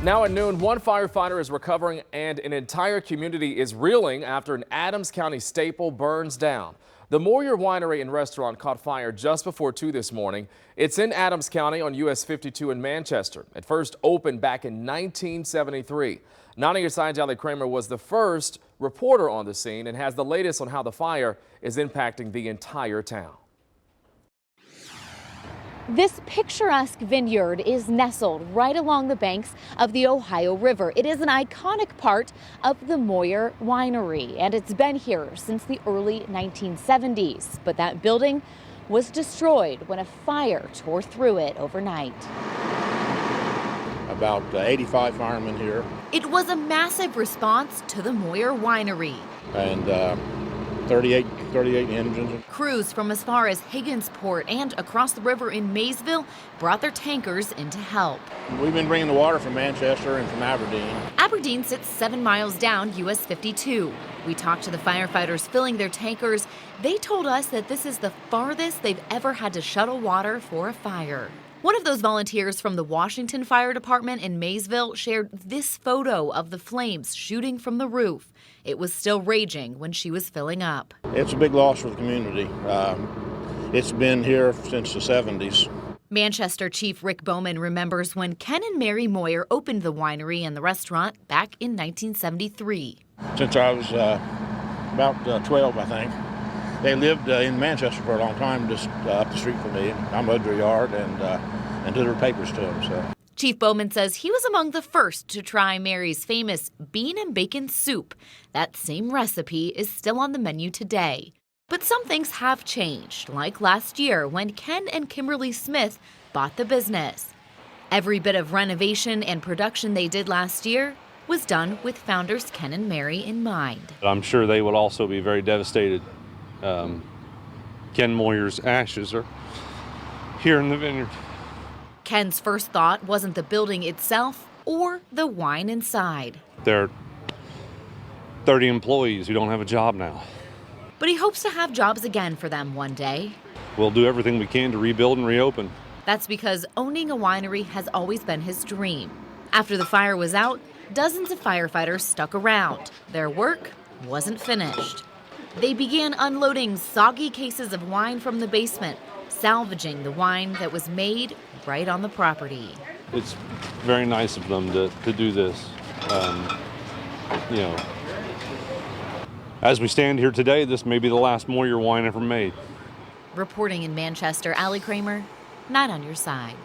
Now at noon, one firefighter is recovering and an entire community is reeling after an Adams County staple burns down. The Moyer Winery and Restaurant caught fire just before 2 this morning. It's in Adams County on US 52 in Manchester. It first opened back in 1973. 90 Your Side's Ali Kramer was the first reporter on the scene and has the latest on how the fire is impacting the entire town. This picturesque vineyard is nestled right along the banks of the Ohio River. It is an iconic part of the Moyer Winery, and it's been here since the early 1970s. But that building was destroyed when a fire tore through it overnight. About 85 firemen here. It was a massive response to the Moyer Winery. And 38 engines. Crews from as far as Higginsport and across the river in Maysville brought their tankers in to help. We've been bringing the water from Manchester and from Aberdeen. Aberdeen sits 7 miles down US 52. We talked to the firefighters filling their tankers. They told us that this is the farthest they've ever had to shuttle water for a fire. One of those volunteers from the Washington Fire Department in Maysville shared this photo of the flames shooting from the roof. It was still raging when she was filling up. It's a big loss for the community. It's been here since the 70s. Manchester Chief Rick Bowman remembers when Ken and Mary Moyer opened the winery and the restaurant back in 1973. Since I was about 12, I think. They lived in Manchester for a long time, just up the street from me. I mowed their yard and did their papers to them. So. Chief Bowman says he was among the first to try Mary's famous bean and bacon soup. That same recipe is still on the menu today. But some things have changed, like last year when Ken and Kimberly Smith bought the business. Every bit of renovation and production they did last year was done with founders Ken and Mary in mind. I'm sure they will also be very devastated. Ken Moyer's ashes are here in the vineyard. Ken's first thought wasn't the building itself or the wine inside. There are 30 employees who don't have a job now. But he hopes to have jobs again for them one day. We'll do everything we can to rebuild and reopen. That's because owning a winery has always been his dream. After the fire was out, dozens of firefighters stuck around. Their work wasn't finished. They began unloading soggy cases of wine from the basement, salvaging the wine that was made right on the property. It's very nice of them to do this. As we stand here today, this may be the last Moyer wine ever made. Reporting in Manchester, Ali Kramer, 9 on your side.